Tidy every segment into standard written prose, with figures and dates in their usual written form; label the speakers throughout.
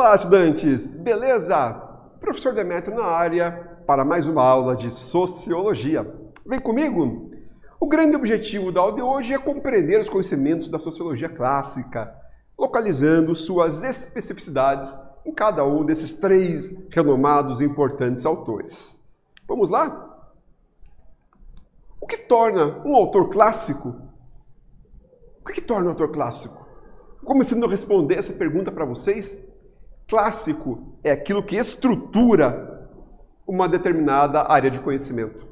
Speaker 1: Olá, estudantes! Beleza? Professor Demetrio na área para mais uma aula de Sociologia. Vem comigo? O grande objetivo da aula de hoje é compreender os conhecimentos da Sociologia clássica, localizando suas especificidades em cada um desses três renomados e importantes autores. Vamos lá? O que torna um autor clássico? O que torna um autor clássico? Começando a responder essa pergunta para vocês, clássico é aquilo que estrutura uma determinada área de conhecimento.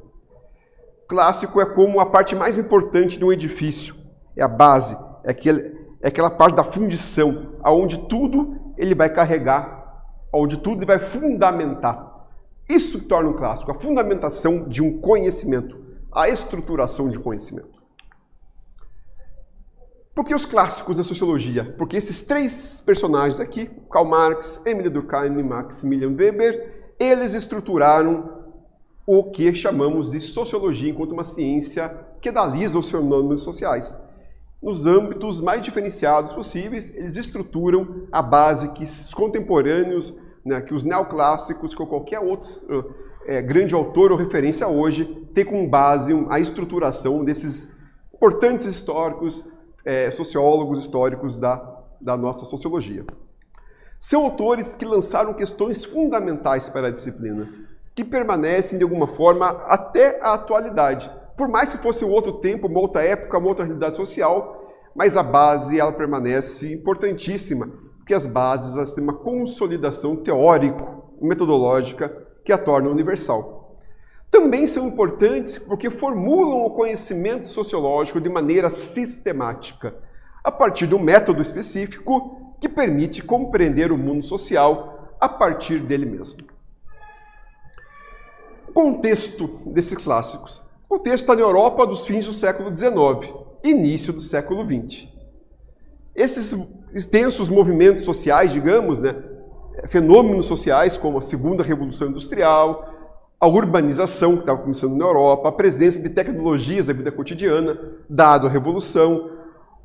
Speaker 1: Clássico é como a parte mais importante de um edifício, é a base, é aquela parte da fundição, aonde tudo ele vai carregar, onde tudo ele vai fundamentar. Isso que torna um clássico, a fundamentação de um conhecimento, a estruturação de conhecimento. Por que os clássicos da sociologia? Porque esses três personagens aqui, Karl Marx, Émile Durkheim e Maximilian Weber, eles estruturaram o que chamamos de sociologia enquanto uma ciência que analisa os fenômenos sociais. Nos âmbitos mais diferenciados possíveis, eles estruturam a base que os contemporâneos, que os neoclássicos, que qualquer outro grande autor ou referência hoje, tem como base a estruturação desses importantes históricos, sociólogos históricos da nossa sociologia. São autores que lançaram questões fundamentais para a disciplina, que permanecem de alguma forma até a atualidade. Por mais que fosse um outro tempo, uma outra época, uma outra realidade social, mas a base ela permanece importantíssima, porque as bases elas têm uma consolidação teórico-metodológica que a torna universal. Também são importantes porque formulam o conhecimento sociológico de maneira sistemática, a partir de um método específico que permite compreender o mundo social a partir dele mesmo. O contexto desses clássicos. O contexto está na Europa dos fins do século XIX, início do século XX. Esses extensos movimentos sociais, digamos, fenômenos sociais como a Segunda Revolução Industrial, a urbanização que estava começando na Europa, a presença de tecnologias da vida cotidiana, dado a Revolução,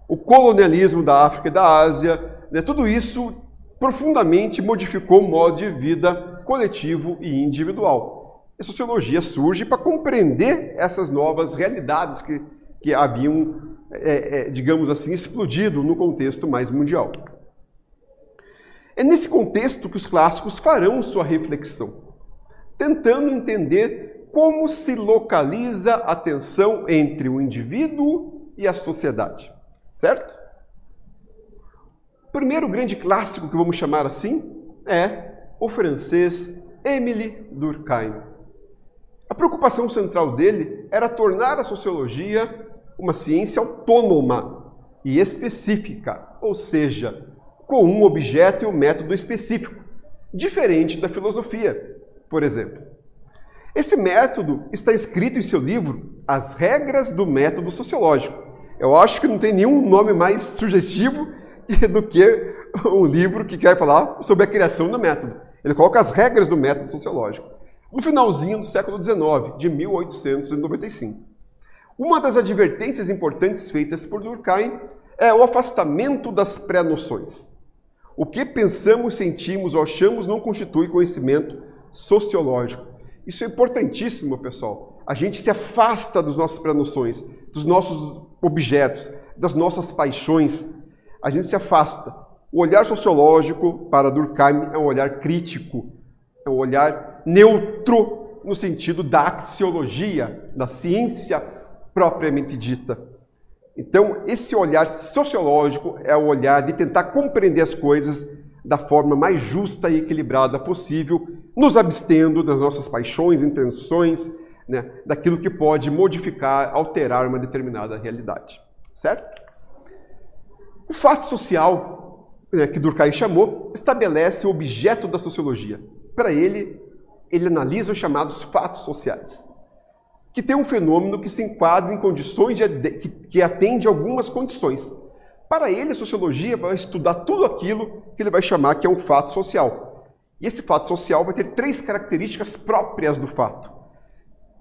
Speaker 1: o colonialismo da África e da Ásia, tudo isso profundamente modificou o modo de vida coletivo e individual. A sociologia surge para compreender essas novas realidades que haviam, digamos assim, explodido no contexto mais mundial. É nesse contexto que os clássicos farão sua reflexão, tentando entender como se localiza a tensão entre o indivíduo e a sociedade, certo? O primeiro grande clássico que vamos chamar assim é o francês Émile Durkheim. A preocupação central dele era tornar a sociologia uma ciência autônoma e específica, ou seja, com um objeto e um método específico, diferente da filosofia, por exemplo. Esse método está escrito em seu livro As Regras do Método Sociológico. Eu acho que não tem nenhum nome mais sugestivo do que um livro que quer falar sobre a criação do método. Ele coloca as regras do método sociológico. No finalzinho do século XIX, de 1895. Uma das advertências importantes feitas por Durkheim é o afastamento das pré-noções. O que pensamos, sentimos ou achamos não constitui conhecimento sociológico. Isso é importantíssimo, pessoal. A gente se afasta das nossas pré-noções, dos nossos objetos, das nossas paixões. A gente se afasta. O olhar sociológico para Durkheim é um olhar crítico, é um olhar neutro no sentido da axiologia, da ciência propriamente dita. Então, esse olhar sociológico é o olhar de tentar compreender as coisas da forma mais justa e equilibrada possível, nos abstendo das nossas paixões, intenções, daquilo que pode modificar, alterar uma determinada realidade. Certo? O fato social, que Durkheim chamou, estabelece o objeto da sociologia. Para ele analisa os chamados fatos sociais, que tem um fenômeno que se enquadra em condições que atende a algumas condições. Para ele, a sociologia vai estudar tudo aquilo que ele vai chamar que é um fato social. E esse fato social vai ter três características próprias do fato.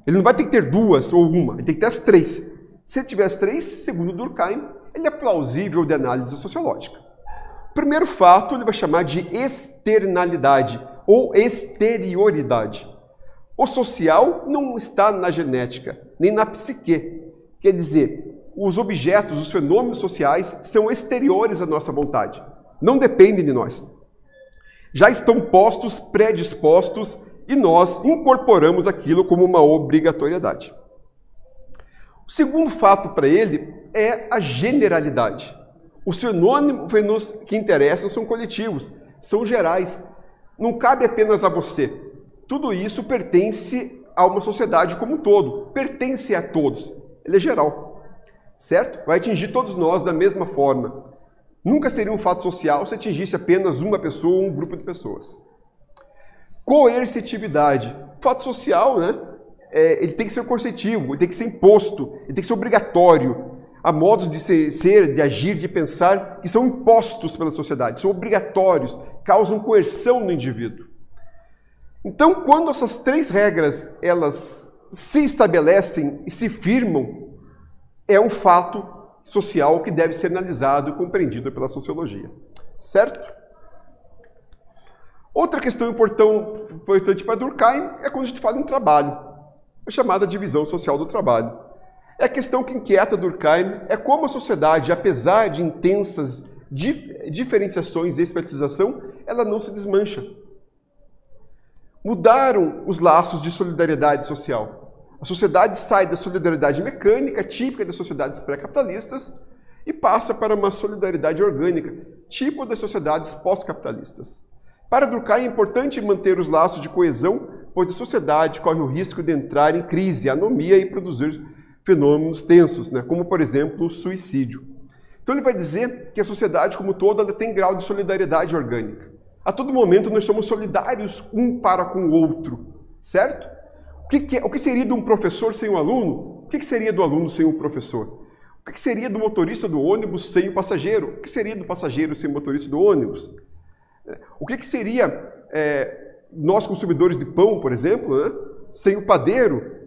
Speaker 1: Ele não vai ter que ter duas ou uma, ele tem que ter as três. Se ele tiver as três, segundo Durkheim, ele é plausível de análise sociológica. O primeiro fato ele vai chamar de externalidade ou exterioridade. O social não está na genética, nem na psique. Quer dizer, os objetos, os fenômenos sociais são exteriores à nossa vontade. Não dependem de nós. Já estão postos, predispostos, e nós incorporamos aquilo como uma obrigatoriedade. O segundo fato para ele é a generalidade. Os fenômenos que interessam são coletivos, são gerais. Não cabe apenas a você. Tudo isso pertence a uma sociedade como um todo, pertence a todos. Ele é geral, certo? Vai atingir todos nós da mesma forma. Nunca seria um fato social se atingisse apenas uma pessoa ou um grupo de pessoas. Coercitividade. Fato social, né? Ele tem que ser coercitivo, ele tem que ser imposto, ele tem que ser obrigatório. Há modos de ser, de agir, de pensar que são impostos pela sociedade, são obrigatórios, causam coerção no indivíduo. Então, quando essas três regras elas se estabelecem e se firmam, é um fato social que deve ser analisado e compreendido pela sociologia. Certo? Outra questão importante para Durkheim é quando a gente fala em trabalho, a chamada divisão social do trabalho. É a questão que inquieta Durkheim é como a sociedade, apesar de intensas diferenciações e especialização, ela não se desmancha. Mudaram os laços de solidariedade social. A sociedade sai da solidariedade mecânica, típica das sociedades pré-capitalistas, e passa para uma solidariedade orgânica, tipo das sociedades pós-capitalistas. Para Durkheim é importante manter os laços de coesão, pois a sociedade corre o risco de entrar em crise, anomia e produzir fenômenos tensos, né? Como, por exemplo, o suicídio. Então ele vai dizer que a sociedade como toda ela tem grau de solidariedade orgânica. A todo momento nós somos solidários um para com o outro, certo? O que seria de um professor sem um aluno? O que seria do aluno sem um professor? O que seria do motorista do ônibus sem o passageiro? O que seria do passageiro sem o motorista do ônibus? O que seria nós consumidores de pão, por exemplo, né, sem o padeiro?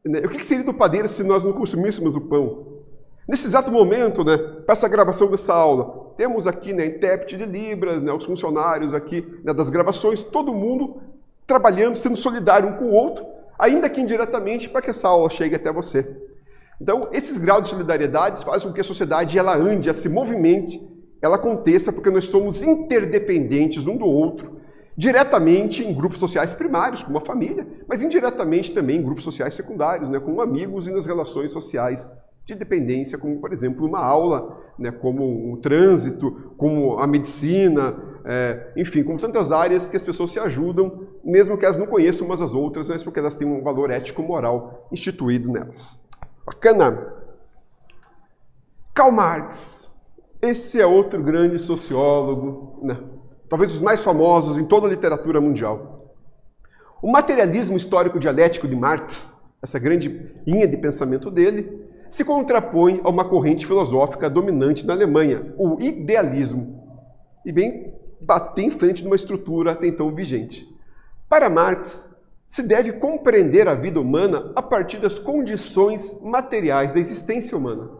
Speaker 1: O que seria do padeiro se nós não consumíssemos o pão? Nesse exato momento, né, para essa gravação dessa aula, temos aqui, né, intérprete de Libras, né, os funcionários aqui, né, das gravações, todo mundo trabalhando, sendo solidário um com o outro, ainda que indiretamente, para que essa aula chegue até você. Então, esses graus de solidariedade fazem com que a sociedade ela ande, ela se movimente, ela aconteça, porque nós somos interdependentes um do outro, diretamente em grupos sociais primários, como a família, mas indiretamente também em grupos sociais secundários, né, como amigos e nas relações sociais de dependência, como, por exemplo, uma aula, né, como o trânsito, como a medicina, enfim, como tantas áreas que as pessoas se ajudam, mesmo que elas não conheçam umas às outras, mas porque elas têm um valor ético-moral instituído nelas. Bacana! Karl Marx. Esse é outro grande sociólogo, né? Talvez os mais famosos em toda a literatura mundial. O materialismo histórico-dialético de Marx, essa grande linha de pensamento dele, se contrapõe a uma corrente filosófica dominante na Alemanha, o idealismo, e bem bater em frente de uma estrutura até então vigente. Para Marx, se deve compreender a vida humana a partir das condições materiais da existência humana,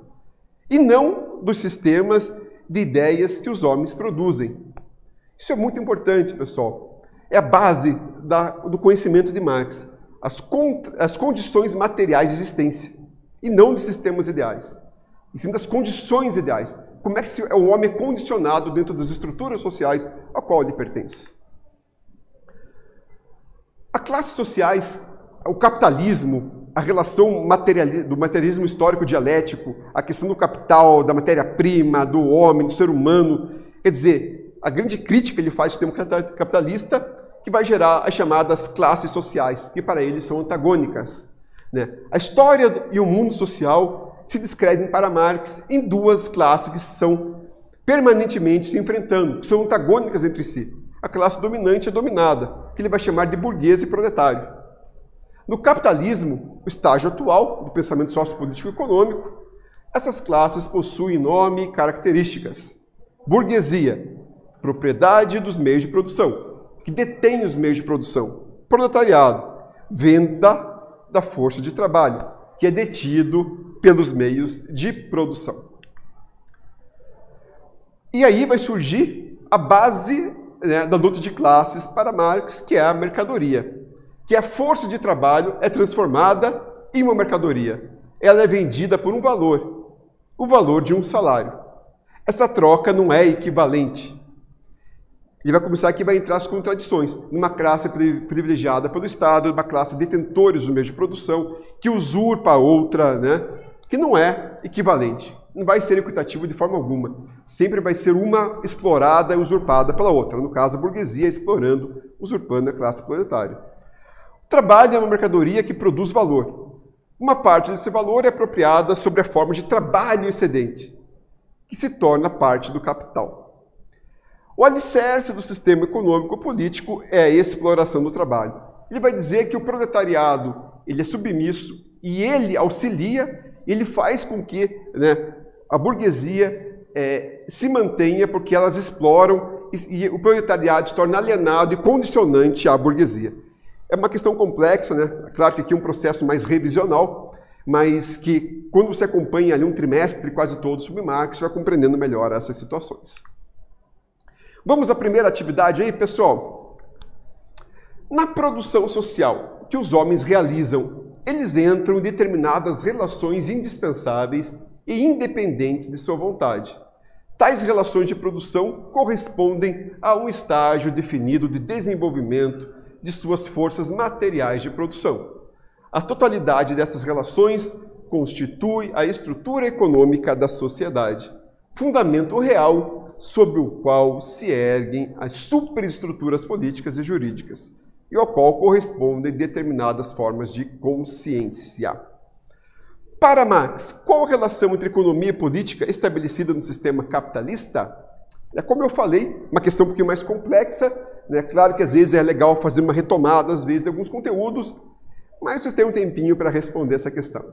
Speaker 1: e não dos sistemas de ideias que os homens produzem. Isso é muito importante, pessoal. É a base do conhecimento de Marx, as condições materiais de existência, e não de sistemas ideais, e sim das condições ideais. Como é que o homem é condicionado dentro das estruturas sociais a qual ele pertence. As classes sociais, o capitalismo, a relação do materialismo histórico dialético, a questão do capital, da matéria-prima, do homem, do ser humano, quer dizer, a grande crítica que ele faz ao sistema capitalista, que vai gerar as chamadas classes sociais, que para ele são antagônicas. Né? A história e o mundo social se descrevem para Marx em duas classes que são permanentemente se enfrentando, que são antagônicas entre si. A classe dominante é dominada, que ele vai chamar de burguês e proletário. No capitalismo, o estágio atual do pensamento sociopolítico e econômico, essas classes possuem nome e características. Burguesia, propriedade dos meios de produção, que detém os meios de produção. Proletariado, venda da força de trabalho, que é detido pelos meios de produção. E aí vai surgir a base, né, da luta de classes para Marx, que é a mercadoria. Que a força de trabalho é transformada em uma mercadoria. Ela é vendida por um valor, o valor de um salário. Essa troca não é equivalente. Ele vai começar aqui, vai entrar as contradições. Numa classe privilegiada pelo Estado, numa classe detentores do meio de produção, que usurpa a outra, né, que não é equivalente. Não vai ser equitativo de forma alguma. Sempre vai ser uma explorada e usurpada pela outra. No caso, a burguesia explorando, usurpando a classe proletária. O trabalho é uma mercadoria que produz valor. Uma parte desse valor é apropriada sob a forma de trabalho excedente, que se torna parte do capital. O alicerce do sistema econômico-político é a exploração do trabalho. Ele vai dizer que o proletariado ele é submisso e ele auxilia, ele faz com que, né, a burguesia se mantenha porque elas exploram e o proletariado se torna alienado e condicionante à burguesia. É uma questão complexa, né? Claro que aqui é um processo mais revisional, mas que quando você acompanha ali um trimestre quase todo sobre Marx, você vai compreendendo melhor essas situações. Vamos à primeira atividade aí, pessoal? Na produção social que os homens realizam, eles entram em determinadas relações indispensáveis e independentes de sua vontade. Tais relações de produção correspondem a um estágio definido de desenvolvimento de suas forças materiais de produção. A totalidade dessas relações constitui a estrutura econômica da sociedade, fundamento real sobre o qual se erguem as superestruturas políticas e jurídicas, e ao qual correspondem determinadas formas de consciência. Para Marx, qual a relação entre economia e política estabelecida no sistema capitalista? É como eu falei, uma questão um pouquinho mais complexa, né? Claro que às vezes é legal fazer uma retomada, às vezes, de alguns conteúdos, mas vocês têm um tempinho para responder essa questão.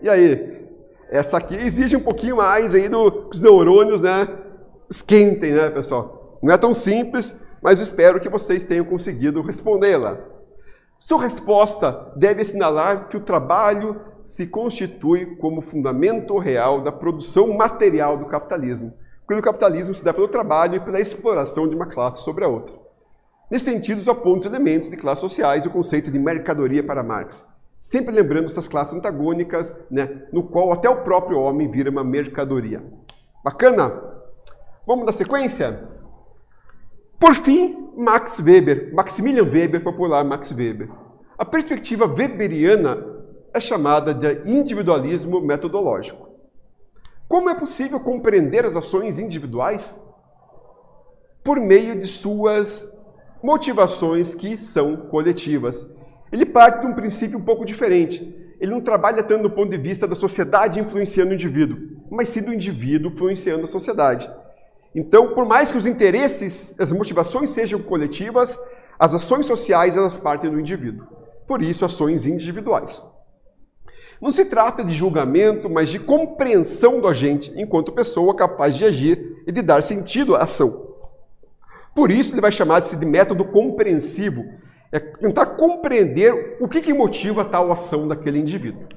Speaker 1: E aí? Essa aqui exige um pouquinho mais aí dos neurônios, né? Esquentem, né, pessoal? Não é tão simples, mas eu espero que vocês tenham conseguido respondê-la. Sua resposta deve assinalar que o trabalho se constitui como fundamento real da produção material do capitalismo. Porque o capitalismo se dá pelo trabalho e pela exploração de uma classe sobre a outra. Nesse sentido, os apontos elementos de classes sociais e o conceito de mercadoria para Marx. Sempre lembrando essas classes antagônicas, né, no qual até o próprio homem vira uma mercadoria. Bacana? Vamos dar sequência? Por fim, Max Weber, Maximilian Weber, popular Max Weber. A perspectiva weberiana é chamada de individualismo metodológico. Como é possível compreender as ações individuais? Por meio de suas motivações que são coletivas. Ele parte de um princípio um pouco diferente. Ele não trabalha tanto do ponto de vista da sociedade influenciando o indivíduo, mas sim do indivíduo influenciando a sociedade. Então, por mais que os interesses, as motivações sejam coletivas, as ações sociais elas partem do indivíduo. Por isso, ações individuais. Não se trata de julgamento, mas de compreensão do agente enquanto pessoa capaz de agir e de dar sentido à ação. Por isso, ele vai chamar-se de método compreensivo. É tentar compreender o que motiva tal ação daquele indivíduo.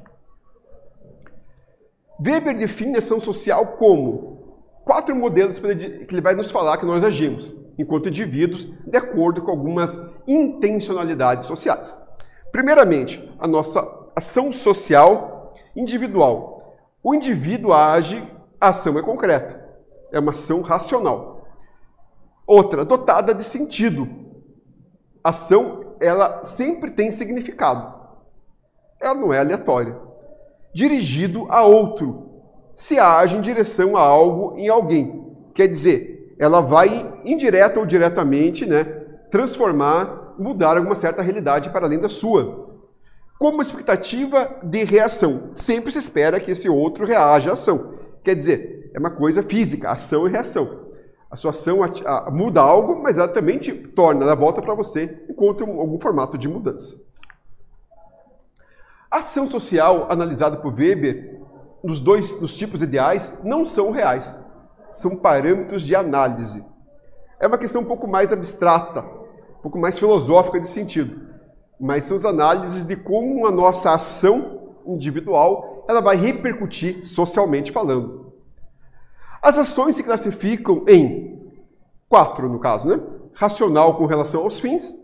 Speaker 1: Weber define a ação social como 4 modelos que ele vai nos falar que nós agimos, enquanto indivíduos, de acordo com algumas intencionalidades sociais. Primeiramente, a nossa ação social individual. O indivíduo age, a ação é concreta, é uma ação racional. Outra, dotada de sentido. A ação, ela sempre tem significado. Ela não é aleatória. Dirigido a outro. Se age em direção a algo em alguém. Quer dizer, ela vai, indireta ou diretamente, né, transformar, mudar alguma certa realidade para além da sua. Como expectativa de reação. Sempre se espera que esse outro reaja à ação. Quer dizer, é uma coisa física, ação e reação. A sua ação muda algo, mas ela também te torna, ela volta para você, enquanto algum formato de mudança. A ação social, analisada por Weber, nos tipos ideais, não são reais. São parâmetros de análise. É uma questão um pouco mais abstrata, um pouco mais filosófica de sentido. Mas são as análises de como a nossa ação individual ela vai repercutir socialmente falando. As ações se classificam em 4, no caso, né? Racional com relação aos fins,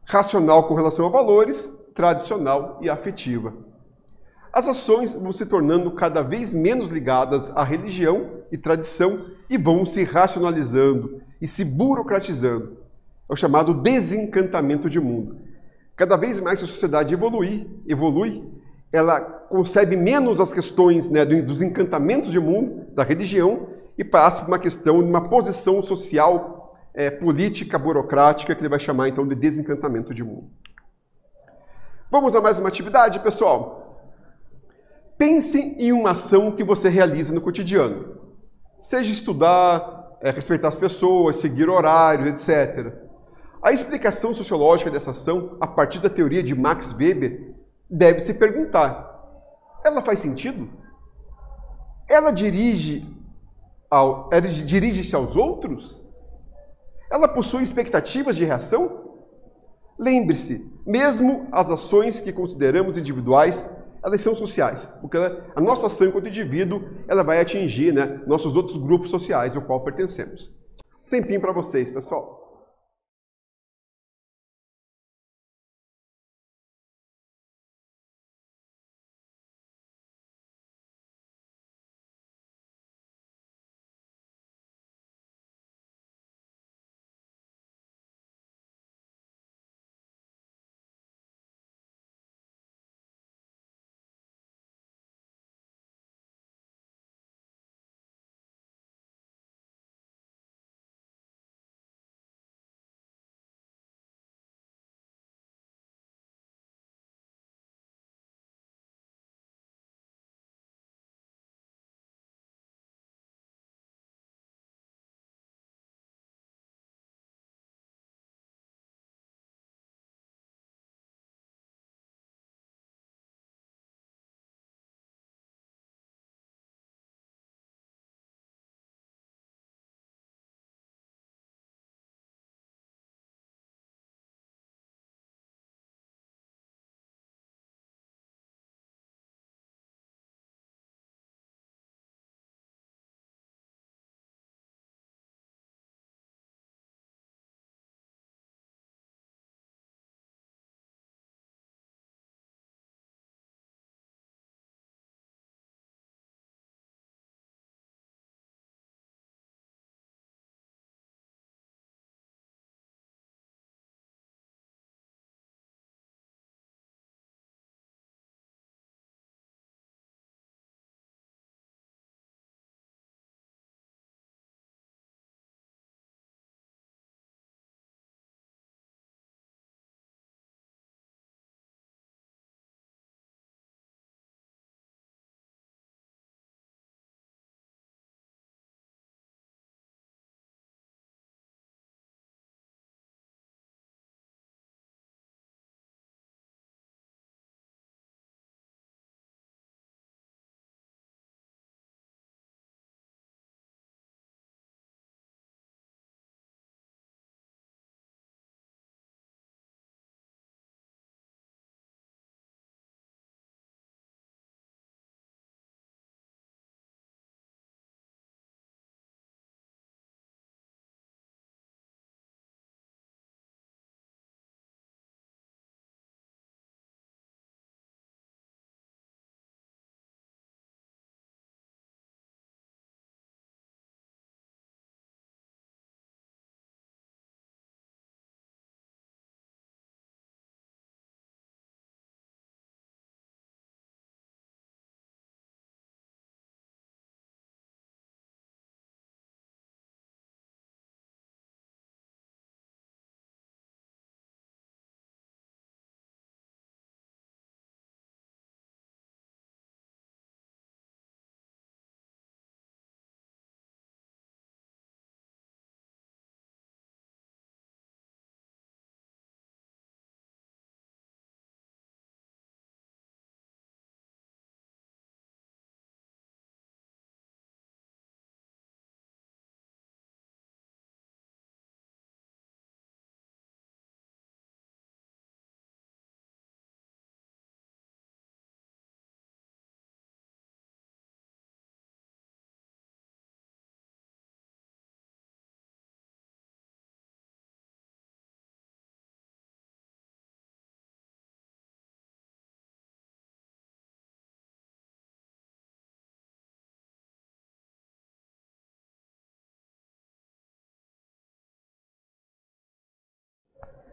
Speaker 1: racional com relação a valores, tradicional e afetiva. As ações vão se tornando cada vez menos ligadas à religião e tradição e vão se racionalizando e se burocratizando. É o chamado desencantamento de mundo. Cada vez mais que a sociedade evolui, ela concebe menos as questões, né, dos encantamentos de mundo, da religião, e passa por uma questão de uma posição social, política, burocrática, que ele vai chamar então de desencantamento de mundo. Vamos a mais uma atividade, pessoal? Pense em uma ação que você realiza no cotidiano. Seja estudar, respeitar as pessoas, seguir horários, etc. A explicação sociológica dessa ação, a partir da teoria de Max Weber, deve se perguntar: ela faz sentido? Ela dirige-se aos outros? Ela possui expectativas de reação? Lembre-se, mesmo as ações que consideramos individuais, elas são sociais, porque a nossa ação enquanto indivíduo, ela vai atingir, né, nossos outros grupos sociais ao qual pertencemos. Tempinho para vocês, pessoal.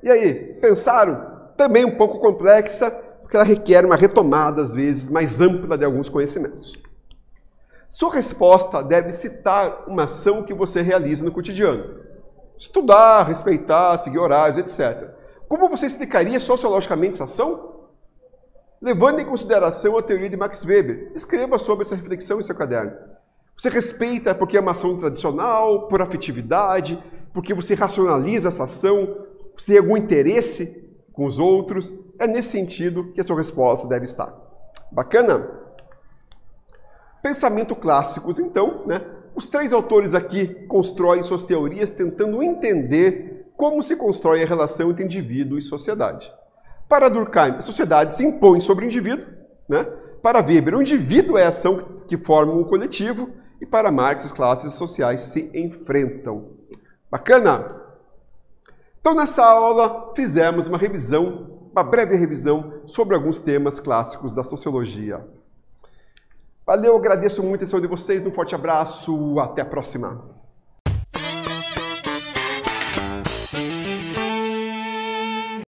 Speaker 1: E aí, pensaram? Também um pouco complexa, porque ela requer uma retomada, às vezes, mais ampla de alguns conhecimentos. Sua resposta deve citar uma ação que você realiza no cotidiano. Estudar, respeitar, seguir horários, etc. Como você explicaria sociologicamente essa ação? Levando em consideração a teoria de Max Weber, escreva sobre essa reflexão em seu caderno. Você respeita porque é uma ação tradicional, por afetividade, porque você racionaliza essa ação, você tem algum interesse com os outros? É nesse sentido que a sua resposta deve estar. Bacana? Pensamento clássicos, então, né? Os três autores aqui constroem suas teorias tentando entender como se constrói a relação entre indivíduo e sociedade. Para Durkheim, a sociedade se impõe sobre o indivíduo, né? Para Weber, o indivíduo é a ação que forma um coletivo, e para Marx, as classes sociais se enfrentam. Bacana? Então, nessa aula, fizemos uma revisão, uma breve revisão sobre alguns temas clássicos da sociologia. Valeu, agradeço muito a atenção de vocês, um forte abraço, até a próxima.